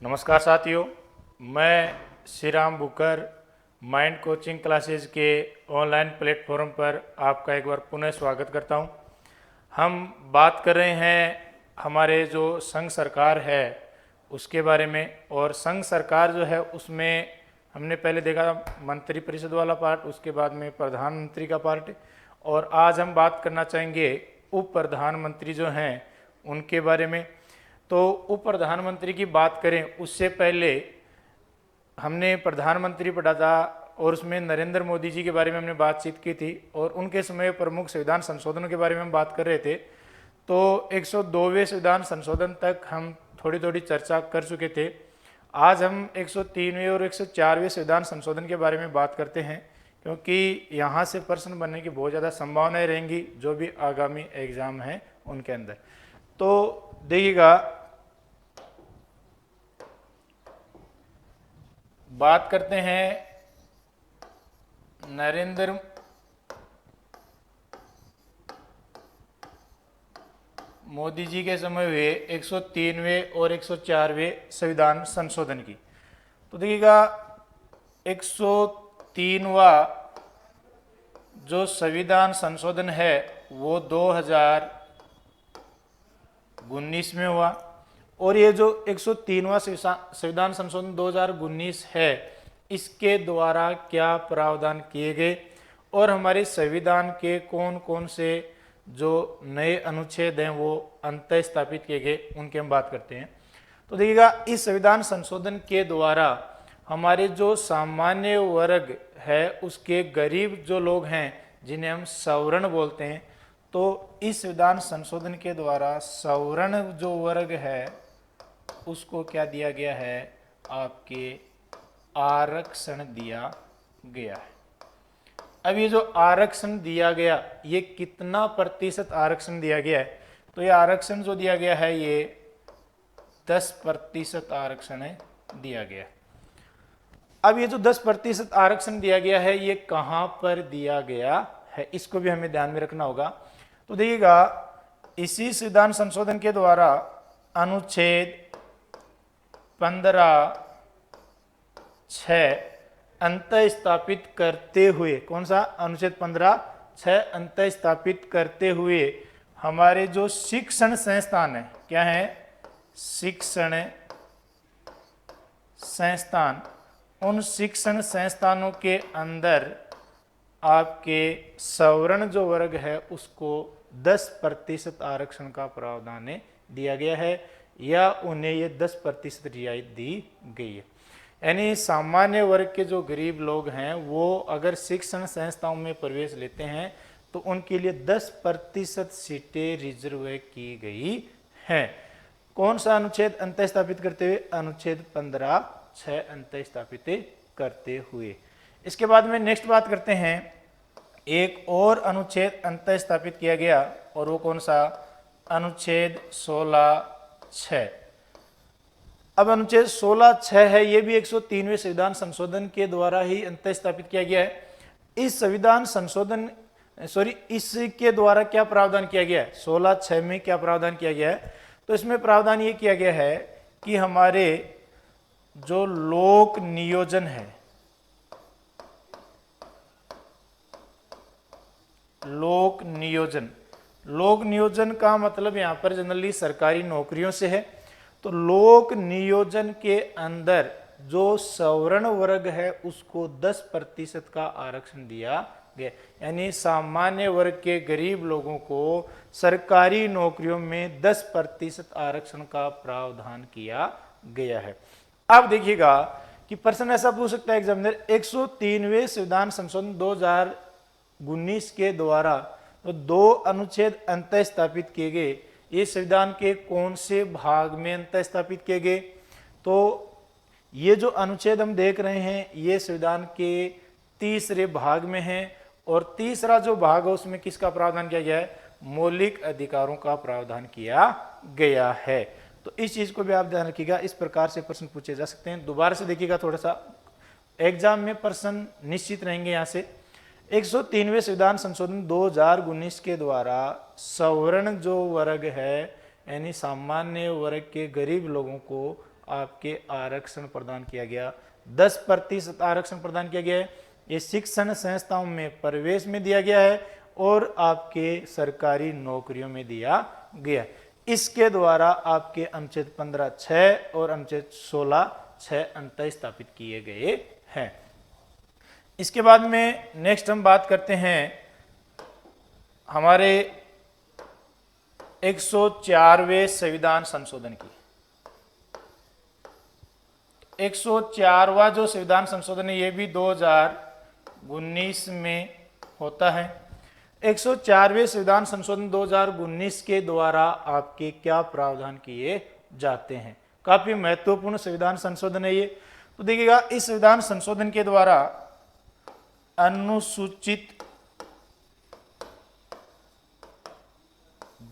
नमस्कार साथियों, मैं Shri Ram Booker mind coaching classes के ऑनलाइन प्लेटफॉर्म पर आपका एक बार पुनः स्वागत करता हूं। हम बात कर रहे हैं हमारे जो संघ सरकार है उसके बारे में। और संघ सरकार जो है उसमें हमने पहले देखा मंत्री परिषद वाला पार्ट, उसके बाद में प्रधानमंत्री का पार्ट, और आज हम बात करना चाहेंगे उप प्रधानमंत्री जो हैं उनके बारे में। तो उप प्रधानमंत्री की बात करें उससे पहले हमने प्रधानमंत्री पढ़ा था और उसमें नरेंद्र मोदी जी के बारे में हमने बातचीत की थी और उनके समय प्रमुख संविधान संशोधनों के बारे में हम बात कर रहे थे। तो 102वें संविधान संशोधन तक हम थोड़ी थोड़ी चर्चा कर चुके थे। आज हम 103वें और 104वें संविधान संशोधन के बारे में बात करते हैं, क्योंकि यहाँ से प्रश्न बनने की बहुत ज़्यादा संभावनाएं रहेंगी जो भी आगामी एग्जाम हैं उनके अंदर। तो देखिएगा, बात करते हैं नरेंद्र मोदी जी के समय हुए 103वें और 104वें संविधान संशोधन की। तो देखिएगा, 103वां जो संविधान संशोधन है वो 2019 में हुआ। और ये जो 103वां संविधान संशोधन 2019 है, इसके द्वारा क्या प्रावधान किए गए और हमारे संविधान के कौन कौन से जो नए अनुच्छेद हैं वो अंतः स्थापित किए गए, उनकी हम बात करते हैं। तो देखिएगा, इस संविधान संशोधन के द्वारा हमारे जो सामान्य वर्ग है उसके गरीब जो लोग हैं जिन्हें हम सवर्ण बोलते हैं, तो इस संविधान संशोधन के द्वारा सवर्ण जो वर्ग है उसको क्या दिया गया है, आपके आरक्षण दिया गया है। अब ये जो आरक्षण दिया गया, ये कितना प्रतिशत आरक्षण दिया गया है? तो ये आरक्षण जो दिया गया है ये 10% आरक्षण दिया गया। अब ये जो 10% आरक्षण दिया गया है ये कहां पर दिया गया है, इसको भी हमें ध्यान में रखना होगा। तो देखिएगा, इसी संविधान संशोधन के द्वारा अनुच्छेद 15(6) अंतः स्थापित करते हुए, कौन सा अनुच्छेद 15(6) अंतः स्थापित करते हुए हमारे जो शिक्षण संस्थान है, क्या है, शिक्षण संस्थान, उन शिक्षण संस्थानों के अंदर आपके सवर्ण जो वर्ग है उसको 10% आरक्षण का प्रावधान दिया गया है या उन्हें ये 10% रियायत दी गई है। यानी सामान्य वर्ग के जो गरीब लोग हैं वो अगर शिक्षण संस्थाओं में प्रवेश लेते हैं तो उनके लिए 10% सीटें रिजर्व की गई हैं। कौन सा अनुच्छेद अंतः स्थापित करते हुए? अनुच्छेद 15(6) अंतः स्थापित करते हुए। इसके बाद में नेक्स्ट बात करते हैं, एक और अनुच्छेद अंतः स्थापित किया गया और वो कौन सा? अनुच्छेद 16(6). अब अनुच्छेद 16(6) है, ये भी 103वें संविधान संशोधन के द्वारा ही अंतः स्थापित किया गया है। इस संविधान संशोधन इसके द्वारा क्या प्रावधान किया गया है? 16(6) में क्या प्रावधान किया गया है? तो इसमें प्रावधान ये किया गया है कि हमारे जो लोक नियोजन है, लोक नियोजन का मतलब यहां पर जनरली सरकारी नौकरियों से है। तो लोक नियोजन के अंदर जो सवर्ण वर्ग है उसको 10% का आरक्षण दिया गया। यानी सामान्य वर्ग के गरीब लोगों को सरकारी नौकरियों में 10% आरक्षण का प्रावधान किया गया है। अब देखिएगा कि प्रश्न ऐसा पूछ सकता है एग्जामिनर, 103वें संविधान संशोधन 2019 के द्वारा तो 2 अनुच्छेद अंतः स्थापित किए गए, ये संविधान के कौन से भाग में अंतः स्थापित किए गए? तो ये जो अनुच्छेद हम देख रहे हैं ये संविधान के 3रे भाग में है और 3रा जो भाग है उसमें किसका प्रावधान किया गया है? मौलिक अधिकारों का प्रावधान किया गया है। तो इस चीज को भी आप ध्यान रखिएगा, इस प्रकार से प्रश्न पूछे जा सकते हैं। दोबारा से देखिएगा, थोड़ा सा एग्जाम में प्रश्न निश्चित रहेंगे। यहां से 103वें संविधान संशोधन 2019 के द्वारा सवर्ण जो वर्ग है यानी सामान्य वर्ग के गरीब लोगों को आपके आरक्षण प्रदान किया गया, 10% आरक्षण प्रदान किया गया है। ये शिक्षण संस्थाओं में प्रवेश में दिया गया है और आपके सरकारी नौकरियों में दिया गया। इसके द्वारा आपके अनुच्छेद 15(6) और अनुच्छेद 16(6) अंतः स्थापित किए गए हैं। इसके बाद में नेक्स्ट हम बात करते हैं हमारे 104वें संविधान संशोधन की। 104वां जो संविधान संशोधन है ये भी 2019 में होता है। 104वें संविधान संशोधन 2019 के द्वारा आपके क्या प्रावधान किए जाते हैं। काफी महत्वपूर्ण संविधान संशोधन है ये। तो देखिएगा, इस संविधान संशोधन के द्वारा अनुसूचित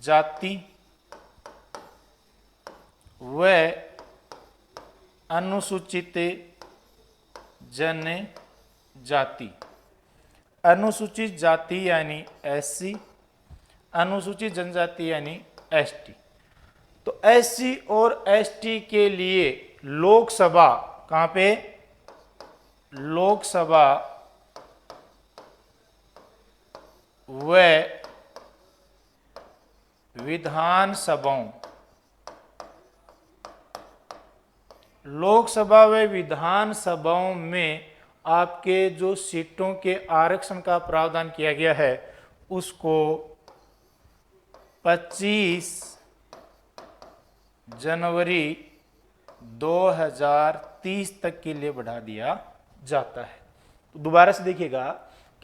जाति व अनुसूचित जनजाति, अनुसूचित जाति यानी SC, अनुसूचित जनजाति यानी ST। तो SC और ST के लिए लोकसभा, कहां पे, लोकसभा व विधानसभाओं, लोकसभा व विधानसभाओं में आपके जो सीटों के आरक्षण का प्रावधान किया गया है उसको 25 जनवरी 2030 तक के लिए बढ़ा दिया जाता है। तो दोबारा से देखिएगा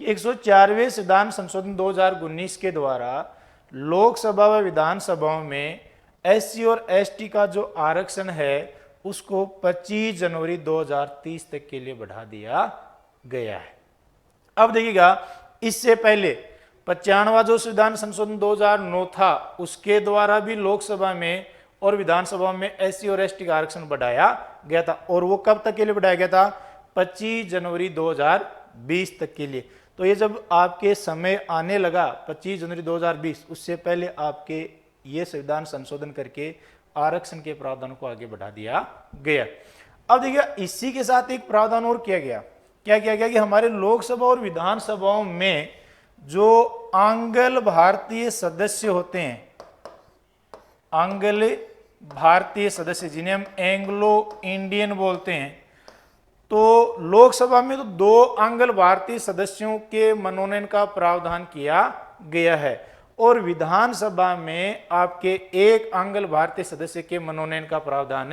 कि 104वें संविधान संशोधन 2019 के द्वारा लोकसभा व विधानसभाओं में SC और ST का जो आरक्षण है उसको 25 जनवरी 2030 तक के लिए बढ़ा दिया गया है। अब देखिएगा, इससे पहले 95वां जो संविधान संशोधन 2009 था उसके द्वारा भी लोकसभा में और विधानसभा में SC और ST का आरक्षण बढ़ाया गया था, और वो कब तक के लिए बढ़ाया गया था, 25 जनवरी 2020 तक के लिए। तो ये जब आपके समय आने लगा 25 जनवरी 2020, उससे पहले आपके ये संविधान संशोधन करके आरक्षण के प्रावधान को आगे बढ़ा दिया गया। अब देखिए, इसी के साथ एक प्रावधान और किया गया। क्या किया गया कि हमारे लोकसभा और विधानसभाओं में जो आंग्ल भारतीय सदस्य होते हैं, आंग्ल भारतीय सदस्य जिन्हें हम एंग्लो इंडियन बोलते हैं, तो लोकसभा में तो 2 आंग्ल भारतीय सदस्यों के मनोनयन का प्रावधान किया गया है और विधानसभा में आपके 1 आंग्ल भारतीय सदस्य के मनोनयन का प्रावधान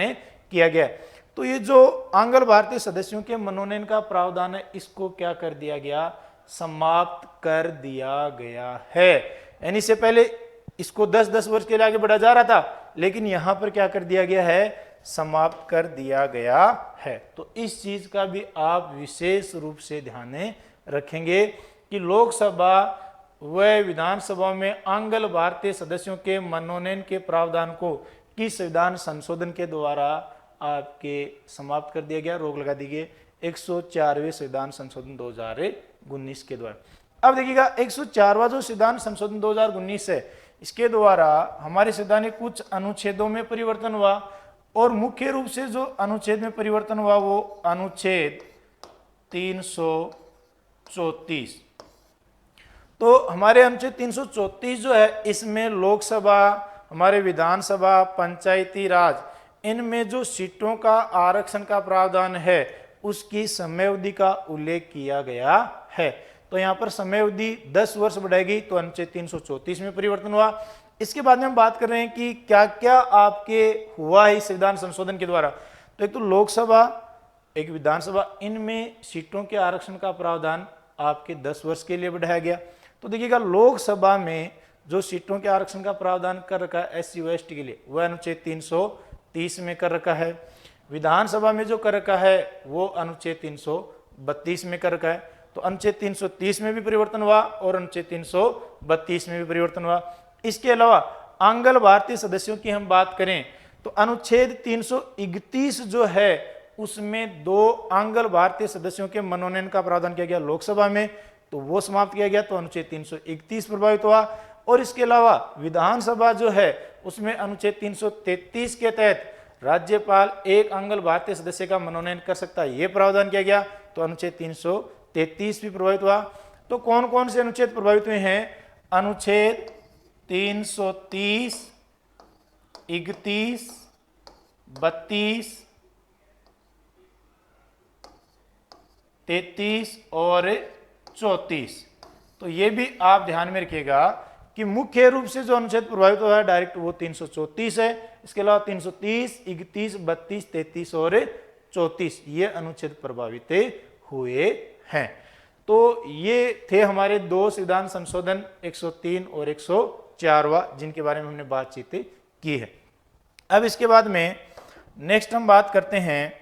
किया गया है। तो ये जो आंग्ल भारतीय सदस्यों के मनोनयन का प्रावधान है इसको क्या कर दिया गया, समाप्त कर दिया गया है। यानी इससे पहले इसको 10-10 वर्ष के लिए आगे बढ़ा जा रहा था, लेकिन यहां पर क्या कर दिया गया है, समाप्त कर दिया गया है। तो इस चीज का भी आप विशेष रूप से ध्यान रखेंगे कि लोकसभा व विधानसभा में आंग्ल भारतीय सदस्यों के मनोनयन के प्रावधान को किस संविधान संशोधन के द्वारा आपके समाप्त कर दिया गया, रोक लगा दी गई, 104वें संविधान संशोधन 2019 के द्वारा। अब देखिएगा, 104वां जो संविधान संशोधन 2019 है इसके द्वारा हमारे संविधान में कुछ अनुच्छेदों में परिवर्तन हुआ, और मुख्य रूप से जो अनुच्छेद में परिवर्तन हुआ वो अनुच्छेद 334। तो हमारे अनुच्छेद 334 जो है इसमें लोकसभा, हमारे विधानसभा, पंचायती राज, इनमें जो सीटों का आरक्षण का प्रावधान है उसकी समयावधि का उल्लेख किया गया है। तो यहाँ पर समयावधि 10 वर्ष बढ़ाएगी, तो अनुच्छेद 334 में परिवर्तन हुआ। इसके बाद में हम बात कर रहे हैं कि क्या क्या आपके हुआ है इस संविधान संशोधन के द्वारा। तो एक तो लोकसभा, एक विधानसभा, इनमें सीटों के आरक्षण का प्रावधान आपके 10 वर्ष के लिए बढ़ाया गया। तो देखिएगा, लोकसभा में जो सीटों के आरक्षण का प्रावधान कर रखा है SC व ST के लिए वह अनुच्छेद 330 में कर रखा है। विधानसभा में जो कर रखा है वो अनुच्छेद 332 में कर रखा है। तो अनुच्छेद 330 में भी परिवर्तन हुआ और अनुच्छेद 332 में भी परिवर्तन हुआ। इसके अलावा आंग्ल भारतीय सदस्यों की हम बात करें तो अनुच्छेद 331 जो है उसमें 2 आंग्ल भारतीय सदस्यों के मनोनयन का प्रावधान किया गया लोकसभा में, तो वो समाप्त किया गया, तो अनुच्छेद 331 प्रभावित हुआ। और इसके अलावा विधानसभा जो है उसमें अनुच्छेद 333 के तहत राज्यपाल एक अंगल भारतीय सदस्य का मनोनयन कर सकता है, ये प्रावधान किया गया। तो अनुच्छेद 333 भी प्रभावित हुआ। तो कौन कौन से अनुच्छेद प्रभावित हुए हैं? अनुच्छेद 330, 31, 32, 33 और 34। तो ये भी आप ध्यान में रखिएगा कि मुख्य रूप से जो अनुच्छेद प्रभावित हुआ है डायरेक्ट वो 334 है। इसके अलावा 330, 31, 32, 33 और 34 ये अनुच्छेद प्रभावित हुए हैं। तो ये थे हमारे दो संविधान संशोधन 103 और 104वां, जिनके बारे में हमने बातचीत की है। अब इसके बाद में नेक्स्ट हम बात करते हैं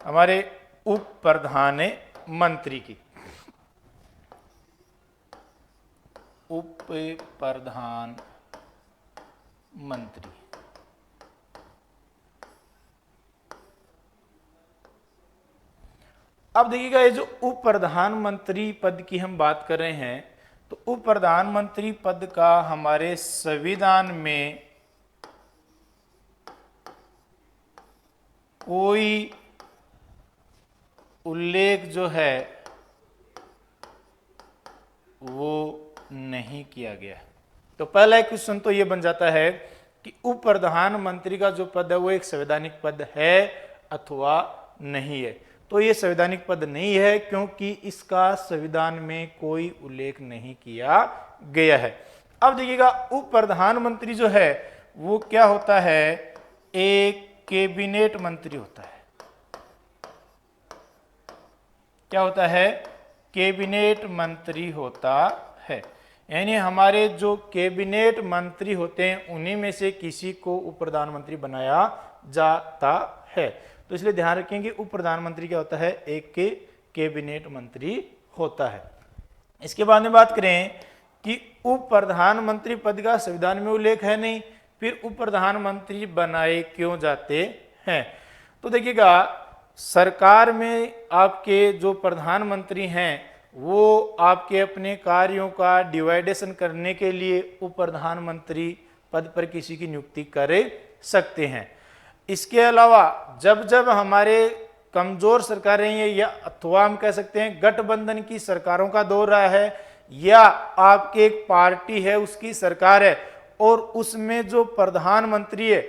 हमारे उप प्रधानमंत्री की। उप प्रधानमंत्री, अब देखिएगा ये जो उप प्रधानमंत्री पद की हम बात कर रहे हैं, तो उप प्रधानमंत्री पद का हमारे संविधान में कोई उल्लेख जो है वो नहीं किया गया। तो पहला क्वेश्चन तो ये बन जाता है कि उप प्रधानमंत्री का जो पद है वो एक संवैधानिक पद है अथवा नहीं है। तो ये संवैधानिक पद नहीं है क्योंकि इसका संविधान में कोई उल्लेख नहीं किया गया है। अब देखिएगा उप प्रधानमंत्री जो है वो क्या होता है? एक कैबिनेट मंत्री होता है। क्या होता है? कैबिनेट मंत्री होता है। यानी हमारे जो कैबिनेट मंत्री होते हैं उन्हीं में से किसी को उप प्रधानमंत्री बनाया जाता है। तो इसलिए ध्यान रखें कि उप प्रधानमंत्री क्या होता है? एक के कैबिनेट मंत्री होता है। इसके बाद में बात करें कि उप प्रधानमंत्री पद का संविधान में उल्लेख है नहीं, फिर उप प्रधानमंत्री बनाए क्यों जाते हैं? तो देखिएगा सरकार में आपके जो प्रधानमंत्री हैं वो आपके अपने कार्यों का डिवाइडेशन करने के लिए उप प्रधानमंत्री पद पर किसी की नियुक्ति कर सकते हैं। इसके अलावा जब जब हमारे कमजोर सरकारें हैं या अथवा हम कह सकते हैं गठबंधन की सरकारों का दौर रहा है, या आपके एक पार्टी है उसकी सरकार है और उसमें जो प्रधानमंत्री है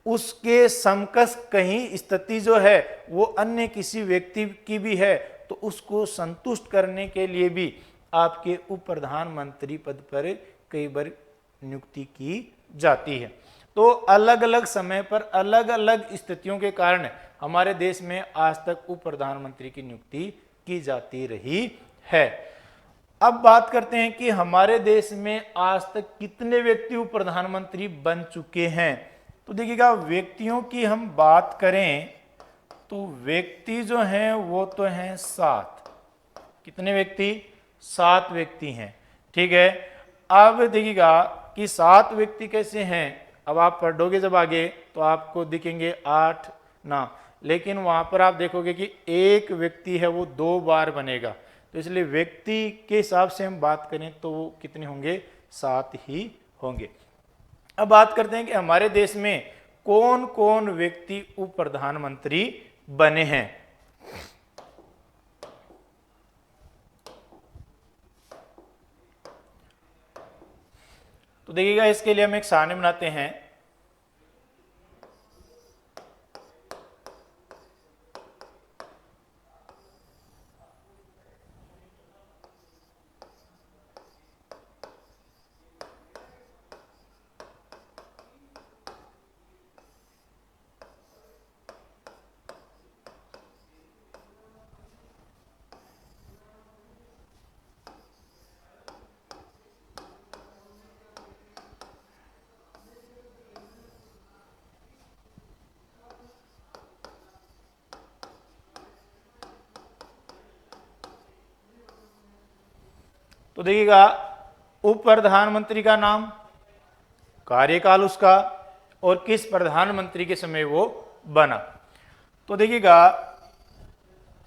उसके समकक्ष कहीं स्थिति जो है वो अन्य किसी व्यक्ति की भी है, तो उसको संतुष्ट करने के लिए भी आपके उप प्रधानमंत्री पद पर कई बार नियुक्ति की जाती है। तो अलग अलग समय पर अलग अलग स्थितियों के कारण हमारे देश में आज तक उप प्रधानमंत्री की नियुक्ति की जाती रही है। अब बात करते हैं कि हमारे देश में आज तक कितने व्यक्ति उप प्रधानमंत्री बन चुके हैं। तो देखिएगा व्यक्तियों की हम बात करें तो व्यक्ति जो हैं वो तो हैं 7। कितने व्यक्ति? 7 व्यक्ति हैं। ठीक है। अब देखिएगा कि 7 व्यक्ति कैसे हैं। अब आप पढ़ोगे जब आगे तो आपको दिखेंगे 8 ना, लेकिन वहां पर आप देखोगे कि एक व्यक्ति है वो 2 बार बनेगा। तो इसलिए व्यक्ति के हिसाब से हम बात करें तो वो कितने होंगे? 7 ही होंगे। अब बात करते हैं कि हमारे देश में कौन कौन व्यक्ति उप प्रधानमंत्री बने हैं। तो देखिएगा इसके लिए हम एक सारणी बनाते हैं। तो देखिएगा उप प्रधानमंत्री का नाम, कार्यकाल उसका और किस प्रधानमंत्री के समय वो बना। तो देखिएगा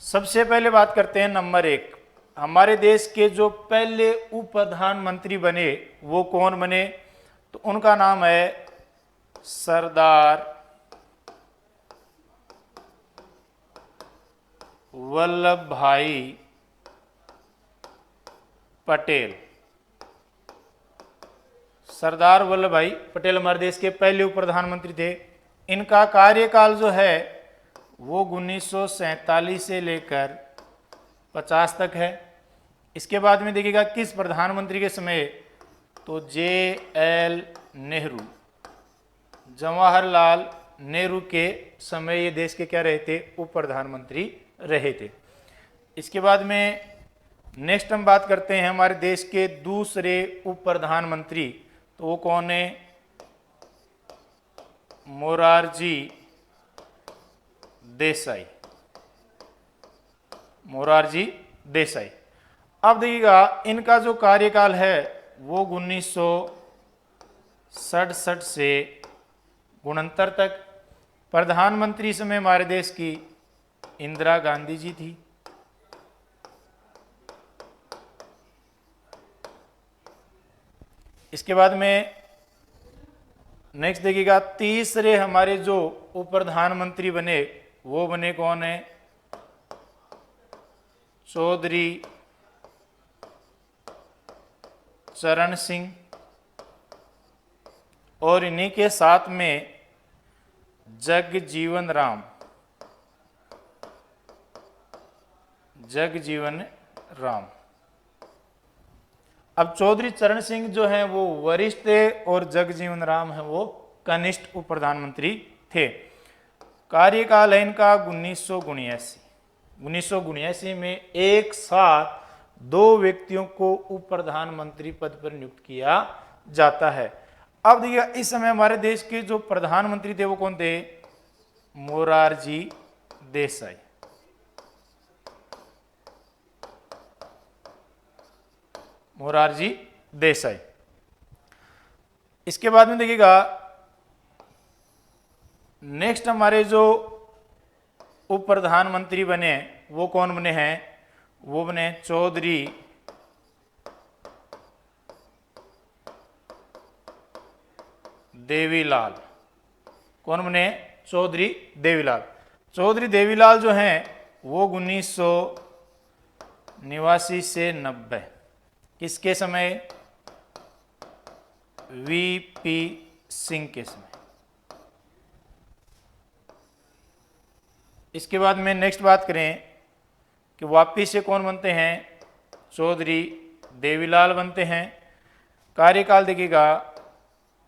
सबसे पहले बात करते हैं नंबर 1, हमारे देश के जो पहले उप प्रधानमंत्री बने वो कौन बने? तो उनका नाम है सरदार वल्लभ भाई पटेल। सरदार वल्लभ भाई पटेल हमारे देश के पहले उप प्रधानमंत्री थे। इनका कार्यकाल जो है वो 1947 से लेकर 50 तक है। इसके बाद में देखिएगा किस प्रधानमंत्री के समय, तो JL नेहरू, जवाहरलाल नेहरू के समय ये देश के क्या रहे थे, उप प्रधानमंत्री रहे थे। इसके बाद में नेक्स्ट हम बात करते हैं हमारे देश के दूसरे उप प्रधानमंत्री, तो वो कौन है, मोरारजी देसाई। मोरारजी देसाई। अब देखिएगा इनका जो कार्यकाल है वो 1967 से 69 तक। प्रधानमंत्री समय हमारे देश की इंदिरा गांधी जी थी। इसके बाद में नेक्स्ट देखिएगा तीसरे हमारे जो उप प्रधानमंत्री बने वो बने कौन है, चौधरी चरण सिंह। और इन्हीं के साथ में जगजीवन राम। जगजीवन राम। अब चौधरी चरण सिंह जो हैं वो वरिष्ठ थे और जगजीवन राम है वो कनिष्ठ उप प्रधानमंत्री थे। कार्यकाल है इनका 1979 में एक साथ दो व्यक्तियों को उप प्रधानमंत्री पद पर नियुक्त किया जाता है। अब देखिए इस समय हमारे देश के जो प्रधानमंत्री थे वो कौन थे, मोरारजी देसाई। मोरारजी देसाई। इसके बाद में देखिएगा नेक्स्ट हमारे जो उप प्रधानमंत्री बने वो कौन बने हैं, वो बने चौधरी देवीलाल। कौन बने, चौधरी देवीलाल। चौधरी देवीलाल जो हैं वो 1989 से 90, किसके समय, VP सिंह के समय। इसके बाद में नेक्स्ट बात करें कि वापिस से कौन बनते हैं, चौधरी देवीलाल बनते हैं। कार्यकाल देखिएगा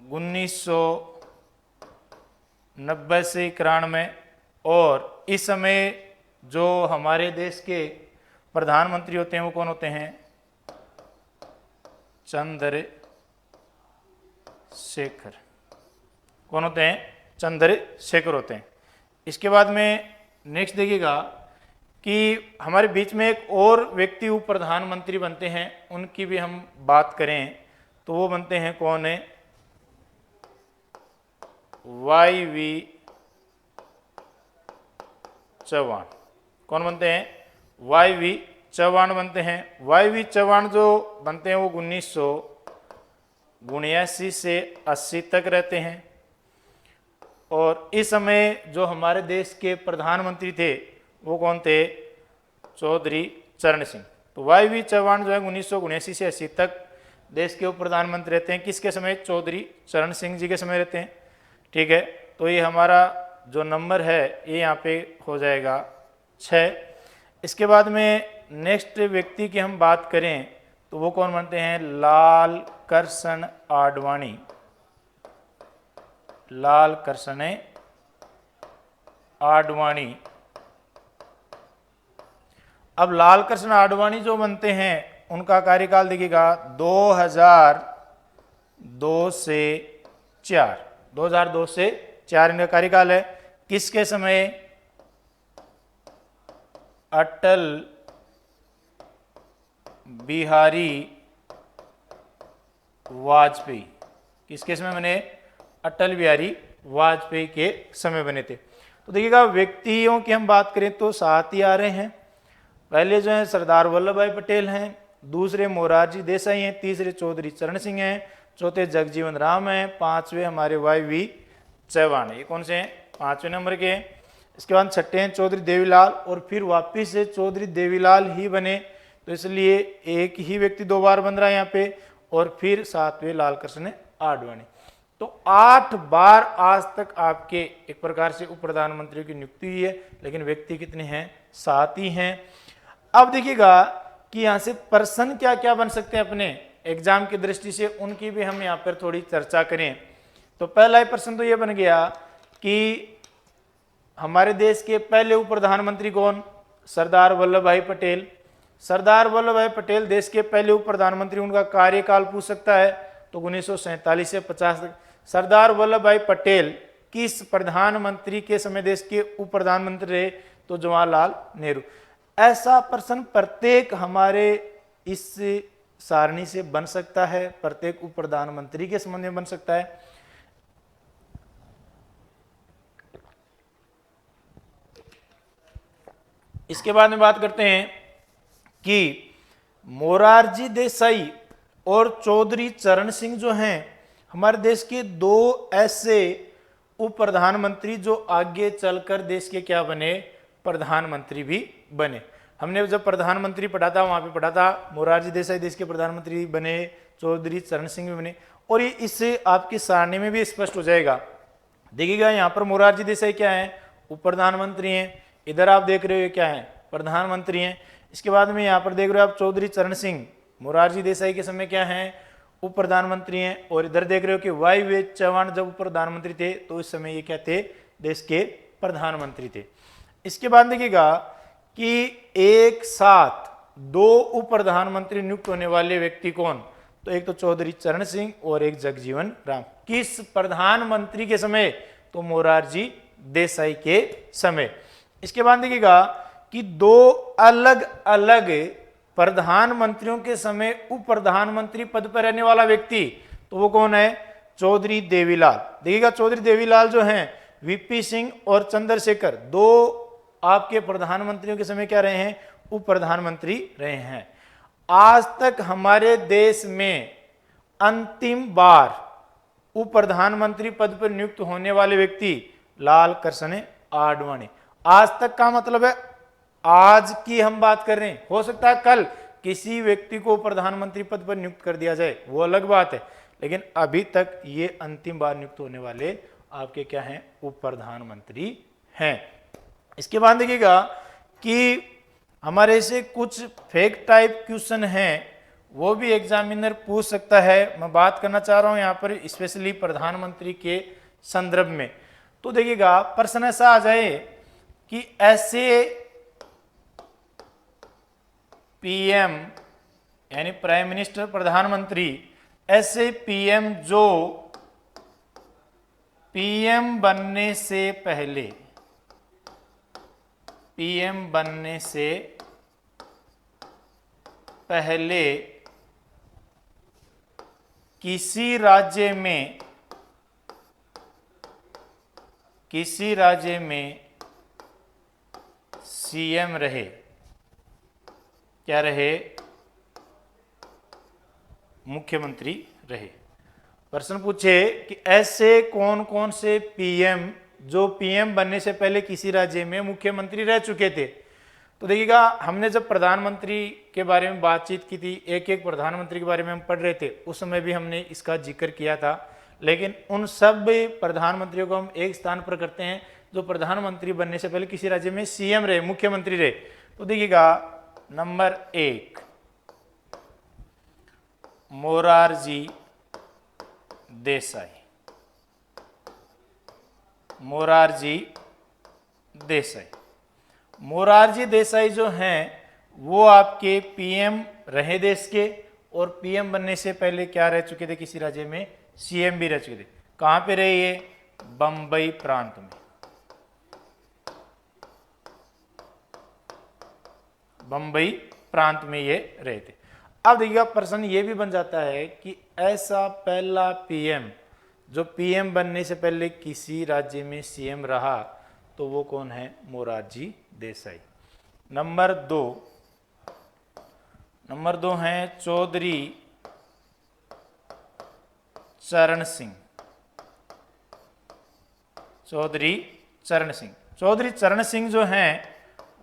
1990 से 91। और इस समय जो हमारे देश के प्रधानमंत्री होते हैं वो कौन होते हैं, चंद्रशेखर। कौन होते हैं, चंद्रशेखर होते हैं। इसके बाद में नेक्स्ट देखिएगा कि हमारे बीच में एक और व्यक्ति उप प्रधानमंत्री बनते हैं, उनकी भी हम बात करें तो वो बनते हैं कौन है, YV चौहान। कौन बनते हैं, YV चौहान बनते हैं। YV चौहान जो बनते हैं वो 1979 से 80 तक रहते हैं। और इस समय जो हमारे देश के प्रधानमंत्री थे वो कौन थे, चौधरी चरण सिंह। तो YV चौहान जो है 1979 से 80 तक देश के उप प्रधानमंत्री रहते हैं। किसके समय, चौधरी चरण सिंह जी के समय रहते हैं। ठीक है, तो ये हमारा जो नंबर है ये यहाँ पे हो जाएगा 6। इसके बाद में नेक्स्ट व्यक्ति की हम बात करें तो वो कौन बनते हैं, लाल कृष्ण आडवाणी। लाल कृष्ण आडवाणी। अब लाल कृष्ण आडवाणी जो बनते हैं उनका कार्यकाल देखिएगा 2002 से 4। 2002 से 4 इनका कार्यकाल है। किसके समय, अटल बिहारी वाजपेयी। किसके समय बने, अटल बिहारी वाजपेयी के समय बने थे। तो देखिएगा व्यक्तियों की हम बात करें तो 7 ही आ रहे हैं। पहले जो है सरदार वल्लभ भाई पटेल हैं, दूसरे मोरारजी देसाई हैं, तीसरे चौधरी चरण सिंह हैं, चौथे जगजीवन राम हैं, 5वें हमारे YV चौहान, ये कौन से हैं? 5वें नंबर के हैं। इसके बाद छठे हैं चौधरी देवीलाल, और फिर वापिस से चौधरी देवीलाल ही बने, तो इसलिए एक ही व्यक्ति 2 बार बन रहा है यहाँ पे। और फिर 7वें लाल कृष्ण आडवाणी। तो 8 बार आज तक आपके एक प्रकार से उप प्रधानमंत्री की नियुक्ति हुई है, लेकिन व्यक्ति कितने हैं? 7 ही हैं। अब देखिएगा कि यहां से पर्सन क्या क्या बन सकते हैं अपने एग्जाम की दृष्टि से, उनकी भी हम यहाँ पर थोड़ी चर्चा करें। तो पहला ही प्रश्न तो ये बन गया कि हमारे देश के पहले उप प्रधानमंत्री कौन? सरदार वल्लभ भाई पटेल। सरदार वल्लभ भाई पटेल देश के पहले उप प्रधानमंत्री, उनका कार्यकाल पूछ सकता है तो 1947 से 50 तक। सरदार वल्लभ भाई पटेल किस प्रधानमंत्री के समय देश के उप प्रधानमंत्री रहे? तो जवाहरलाल नेहरू। ऐसा प्रश्न प्रत्येक हमारे इस सारणी से बन सकता है, प्रत्येक उप प्रधानमंत्री के संबंध में बन सकता है। इसके बाद में बात करते हैं कि मोरारजी देसाई और चौधरी चरण सिंह जो हैं हमारे देश के 2 ऐसे उप प्रधानमंत्री जो आगे चलकर देश के क्या बने? प्रधानमंत्री भी बने। हमने जब प्रधानमंत्री पढ़ा था वहां पे पढ़ा था मोरारजी देसाई देश के प्रधानमंत्री बने, चौधरी चरण सिंह भी बने, और ये इससे आपकी सारणी में भी स्पष्ट हो जाएगा। देखिएगा यहाँ पर मोरारजी देसाई क्या है? उप प्रधानमंत्री हैं। इधर आप देख रहे हो क्या है? प्रधानमंत्री हैं। इसके बाद में यहाँ पर देख रहे हो आप चौधरी चरण सिंह मोरारजी देसाई के समय क्या है? उप प्रधानमंत्री हैं। और इधर देख रहे हो कि वाई चौहान जब उप प्रधानमंत्री थे तो इस समय ये क्या थे? देश के प्रधानमंत्री थे। इसके बाद देखिएगा कि एक साथ 2 उप प्रधानमंत्री नियुक्त होने वाले व्यक्ति कौन? तो एक तो चौधरी चरण सिंह और एक जगजीवन राम। किस प्रधानमंत्री के समय? तो मोरारजी देसाई के समय। इसके बाद देखिएगा कि 2 अलग अलग प्रधानमंत्रियों के समय उप प्रधानमंत्री पद पर रहने वाला व्यक्ति, तो वो कौन है? चौधरी देवीलाल। देखिएगा चौधरी देवीलाल जो हैं वीपी सिंह और चंद्रशेखर 2 आपके प्रधानमंत्रियों के समय क्या रहे हैं? उप प्रधानमंत्री रहे हैं। आज तक हमारे देश में अंतिम बार उप प्रधानमंत्री पद पर नियुक्त होने वाले व्यक्ति लाल कृष्ण आडवाणी। आज तक का मतलब है आज की हम बात कर रहे हैं। हो सकता है कल किसी व्यक्ति को प्रधानमंत्री पद पर नियुक्त कर दिया जाए, वो अलग बात है, लेकिन अभी तक ये अंतिम बार नियुक्त होने वाले आपके क्या हैं? उप प्रधानमंत्री हैं। इसके बाद देखिएगा कि हमारे से कुछ फेक टाइप क्वेश्चन हैं, वो भी एग्जामिनर पूछ सकता है। मैं बात करना चाह रहा हूं यहाँ पर स्पेशली प्रधानमंत्री के संदर्भ में। तो देखिएगा प्रश्न ऐसा आ जाए कि ऐसे पीएम यानी प्राइम मिनिस्टर प्रधानमंत्री, ऐसे पीएम जो पीएम बनने से पहले किसी राज्य में सीएम रहे। क्या रहे? मुख्यमंत्री रहे। प्रश्न पूछे कि ऐसे कौन कौन से पीएम जो पीएम बनने से पहले किसी राज्य में मुख्यमंत्री रह चुके थे। तो देखिएगा हमने जब प्रधानमंत्री के बारे में बातचीत की थी, एक एक प्रधानमंत्री के बारे में हम पढ़ रहे थे, उस समय भी हमने इसका जिक्र किया था, लेकिन उन सब प्रधानमंत्रियों को हम एक स्थान पर करते हैं जो प्रधानमंत्री बनने से पहले किसी राज्य में सीएम रहे, मुख्यमंत्री रहे। तो देखिएगा नंबर 1 मोरारजी देसाई। मोरारजी देसाई जो हैं वो आपके पीएम रहे देश के, और पीएम बनने से पहले क्या रह चुके थे? किसी राज्य में सीएम भी रह चुके थे। कहां पे रहे ये? बंबई प्रांत में। बंबई प्रांत में ये रहे थे। अब देखिएगा प्रश्न ये भी बन जाता है कि ऐसा पहला पीएम जो पीएम बनने से पहले किसी राज्य में सीएम रहा, तो वो कौन है? मोरारजी देसाई। नंबर 2 हैं चौधरी चरण सिंह। चौधरी चरण सिंह। चौधरी चरण सिंह जो हैं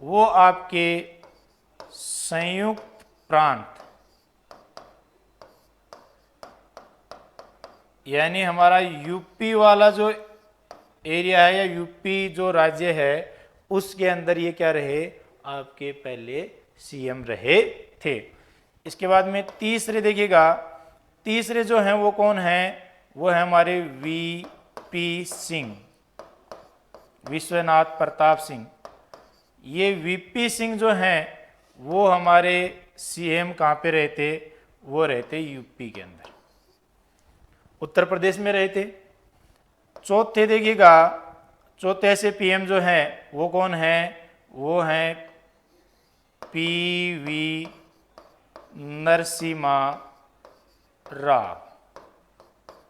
वो आपके संयुक्त प्रांत यानी हमारा यूपी वाला जो एरिया है या यूपी जो राज्य है उसके अंदर ये क्या रहे, आपके पहले सीएम रहे थे। इसके बाद में तीसरे देखिएगा, तीसरे जो हैं वो कौन हैं, वो है हमारे वीपी सिंह, विश्वनाथ प्रताप सिंह। ये वीपी सिंह जो हैं वो हमारे सीएम कहाँ पे रहते, वो रहते यूपी के अंदर, उत्तर प्रदेश में रहते। चौथे देखिएगा, चौथे से पीएम जो हैं वो कौन हैं, वो हैं पीवी नरसिम्हा राव,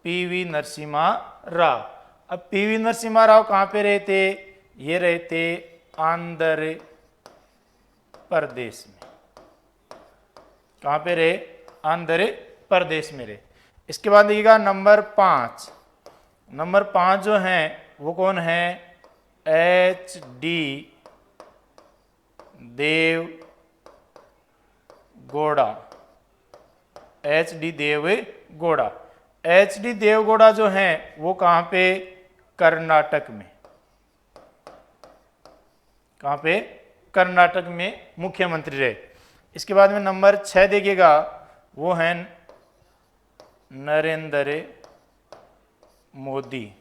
पीवी नरसिम्हा राव। अब पीवी नरसिम्हा राव कहाँ पे रहते, ये रहते आंध्र प्रदेश में। कहाँ पे रहे, आंध्र प्रदेश में रहे। इसके बाद देखिएगा नंबर 5, नंबर 5 जो हैं वो कौन है, HD देव गौड़ा, HD देव गौड़ा। HD देव गौड़ा जो हैं वो कहाँ पे, कर्नाटक में। कहाँ पे, कर्नाटक में मुख्यमंत्री रहे। इसके बाद में नंबर 6 देखिएगा, वो हैं नरेंद्र मोदी।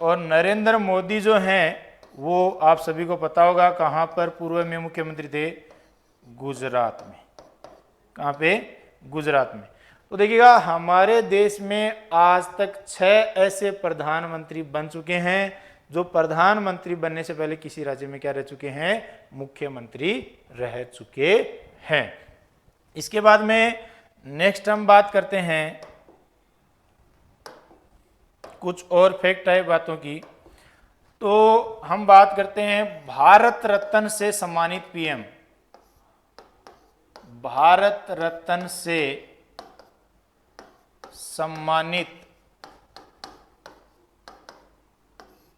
और नरेंद्र मोदी जो हैं वो आप सभी को पता होगा कहाँ पर पूर्व में मुख्यमंत्री थे, गुजरात में। कहाँ पे, गुजरात में। तो देखिएगा हमारे देश में आज तक 6 ऐसे प्रधानमंत्री बन चुके हैं जो प्रधानमंत्री बनने से पहले किसी राज्य में क्या रह चुके हैं, मुख्यमंत्री रह चुके हैं। इसके बाद में नेक्स्ट हम बात करते हैं कुछ और फैक्ट है बातों की। तो हम बात करते हैं भारत रत्न से सम्मानित पीएम, भारत रत्न से सम्मानित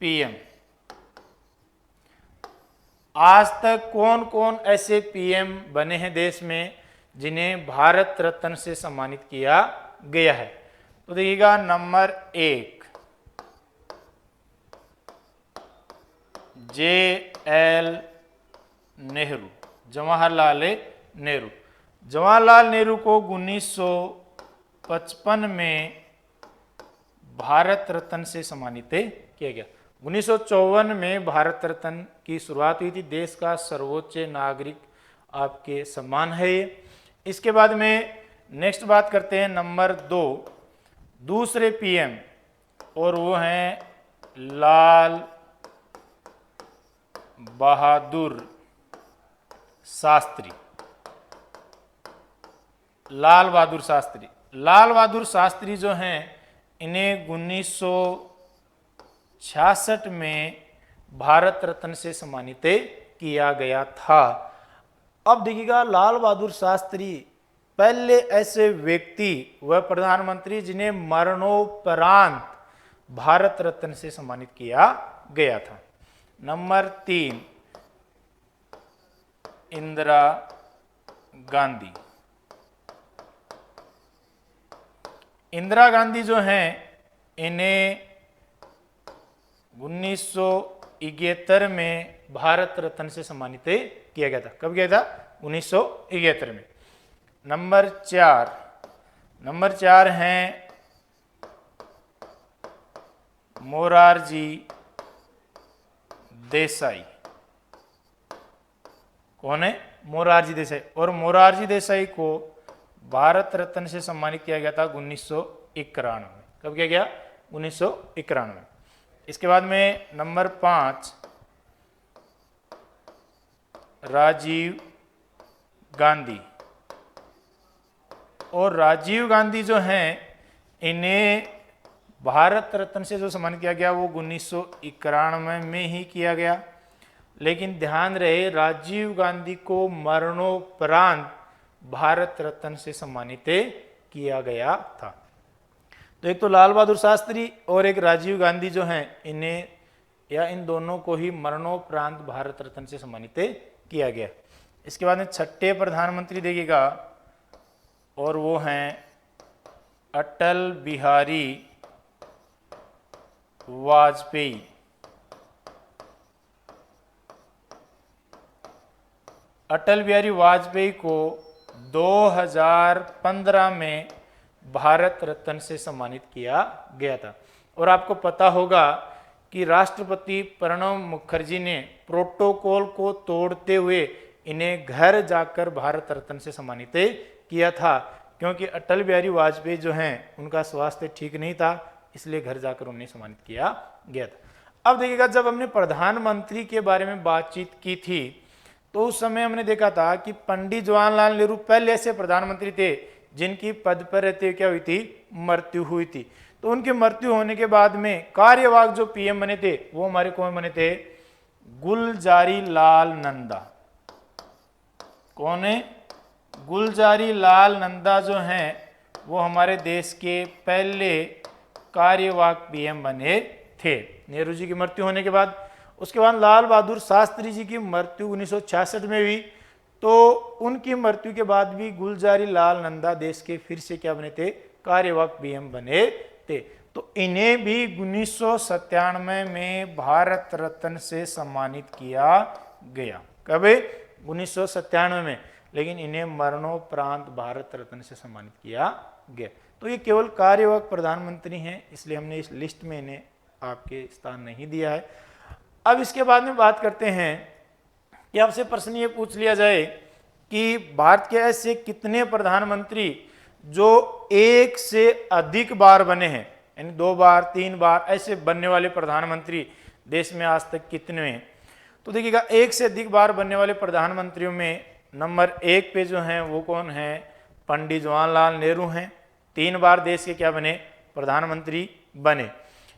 पीएम। आज तक कौन कौन ऐसे पीएम बने हैं देश में जिन्हें भारत रत्न से सम्मानित किया गया है। तो देखिएगा नंबर 1 JL नेहरू, जवाहरलाल नेहरू। जवाहरलाल नेहरू को 1955 में भारत रत्न से सम्मानित किया गया। 1954 में भारत रत्न की शुरुआत हुई थी, देश का सर्वोच्च नागरिक आपके सम्मान है ये। इसके बाद में नेक्स्ट बात करते हैं नंबर 2 दूसरे पीएम, और वो हैं लाल बहादुर शास्त्री। लाल बहादुर शास्त्री, लाल बहादुर शास्त्री जो हैं इन्हें 1966 में भारत रत्न से सम्मानित किया गया था। अब देखिएगा लाल बहादुर शास्त्री पहले ऐसे व्यक्ति व प्रधानमंत्री जिन्हें मरणोपरांत भारत रत्न से सम्मानित किया गया था। नंबर 3 इंदिरा गांधी। इंदिरा गांधी जो हैं इन्हें 1971 में भारत रत्न से सम्मानित किया गया था। कब किया था, 1971 में। नंबर 4 हैं मोरारजी देसाई। कौन है, मोरारजी देसाई। और मोरारजी देसाई को भारत रत्न से सम्मानित किया गया था 1991 में। कब किया गया, 1991 में। इसके बाद में नंबर 5 राजीव गांधी। और राजीव गांधी जो हैं इन्हें भारत रत्न से जो सम्मानित किया गया वो 1991 में ही किया गया। लेकिन ध्यान रहे राजीव गांधी को मरणोपरांत भारत रत्न से सम्मानित किया गया था। तो एक तो लाल बहादुर शास्त्री और एक राजीव गांधी जो हैं, इन्हें या इन दोनों को ही मरणोपरांत भारत रत्न से सम्मानित किया गया। इसके बाद में छठे प्रधानमंत्री देखिएगा, और वो हैं अटल बिहारी वाजपेयी। अटल बिहारी वाजपेयी को 2015 में भारत रत्न से सम्मानित किया गया था। और आपको पता होगा कि राष्ट्रपति प्रणब मुखर्जी ने प्रोटोकॉल को तोड़ते हुए इन्हें घर जाकर भारत रत्न से सम्मानित किया था, क्योंकि अटल बिहारी वाजपेयी जो हैं उनका स्वास्थ्य ठीक नहीं था, इसलिए घर जाकर उन्हें सम्मानित किया गया था। अब देखिएगा, जब हमने प्रधानमंत्री के बारे में बातचीत की थी तो उस समय हमने देखा था कि पंडित जवाहरलाल नेहरू पहले ऐसे प्रधानमंत्री थे जिनकी पद पर रहते क्या हुई थी, मृत्यु हुई थी। तो उनकी मृत्यु होने के बाद में कार्यवाहक जो पीएम बने थे वो हमारे कौन बने थे, गुलजारी लाल नंदा। कौन है, गुलजारी लाल नंदा जो हैं वो हमारे देश के पहले कार्यवाहक पीएम बने थे नेहरू जी की मृत्यु होने के बाद। उसके बाद लाल बहादुर शास्त्री जी की मृत्यु 1966 में हुई, तो उनकी मृत्यु के बाद भी गुलजारी लाल नंदा देश के फिर से क्या बने थे, कार्यवाहक पीएम बने थे। तो इन्हें भी 1997 में भारत रत्न से सम्मानित किया गया। कब, 1997 में, लेकिन इन्हें मरणोपरांत भारत रत्न से सम्मानित किया गया। तो ये केवल कार्यवाहक प्रधानमंत्री हैं, इसलिए हमने इस लिस्ट में इन्हें आपके स्थान नहीं दिया है। अब इसके बाद में बात करते हैं कि आपसे प्रश्न ये पूछ लिया जाए कि भारत के ऐसे कितने प्रधानमंत्री जो एक से अधिक बार बने हैं, यानी 2 बार 3 बार ऐसे बनने वाले प्रधानमंत्री देश में आज तक कितने हैं। तो देखिएगा, एक से अधिक बार बनने वाले प्रधानमंत्रियों में नंबर 1 पे जो हैं वो कौन है, पंडित जवाहरलाल नेहरू हैं, 3 बार देश के क्या बने, प्रधानमंत्री बने।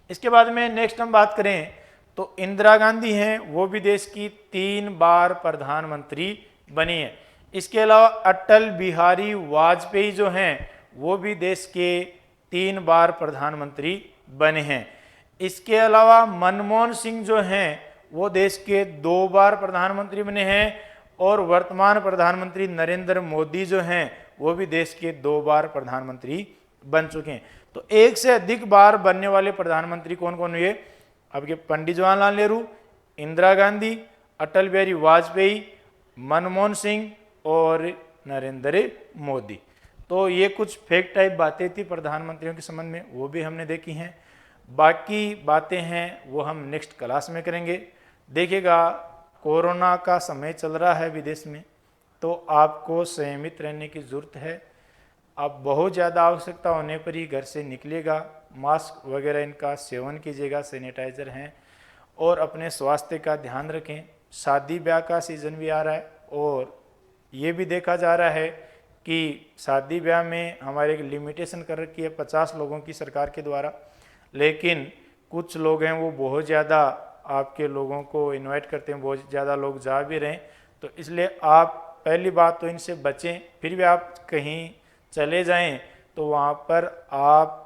इसके बाद में नेक्स्ट हम बात करें तो इंदिरा गांधी हैं, वो भी देश की 3 बार प्रधानमंत्री बनी है। इसके अलावा अटल बिहारी वाजपेयी जो हैं वो भी देश के 3 बार प्रधानमंत्री बने हैं। इसके अलावा मनमोहन सिंह जो हैं वो देश के 2 बार प्रधानमंत्री बने हैं, और वर्तमान प्रधानमंत्री नरेंद्र मोदी जो हैं वो भी देश के 2 बार प्रधानमंत्री बन चुके हैं। तो एक से अधिक बार बनने वाले प्रधानमंत्री कौन कौन हुए, अब के पंडित जवाहरलाल नेहरू, इंदिरा गांधी, अटल बिहारी वाजपेयी, मनमोहन सिंह और नरेंद्र मोदी। तो ये कुछ फैक्ट टाइप बातें थी प्रधानमंत्रियों के संबंध में, वो भी हमने देखी हैं। बाकी बातें हैं वो हम नेक्स्ट क्लास में करेंगे। देखिएगा, कोरोना का समय चल रहा है विदेश में, तो आपको संयमित रहने की ज़रूरत है। आप बहुत ज़्यादा आवश्यकता होने पर ही घर से निकलिएगा, मास्क वगैरह इनका सेवन कीजिएगा, सैनिटाइज़र हैं, और अपने स्वास्थ्य का ध्यान रखें। शादी ब्याह का सीज़न भी आ रहा है, और ये भी देखा जा रहा है कि शादी ब्याह में हमारे एक लिमिटेशन कर रखी है 50 लोगों की सरकार के द्वारा, लेकिन कुछ लोग हैं वो बहुत ज़्यादा आपके लोगों को इनवाइट करते हैं, बहुत ज़्यादा लोग जा भी रहे हैं। तो इसलिए आप पहली बात तो इनसे बचें। फिर भी आप कहीं चले जाएं तो वहाँ पर आप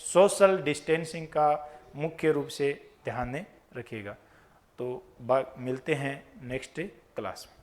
सोशल डिस्टेंसिंग का मुख्य रूप से ध्यान रखिएगा। तो मिलते हैं नेक्स्ट क्लास में।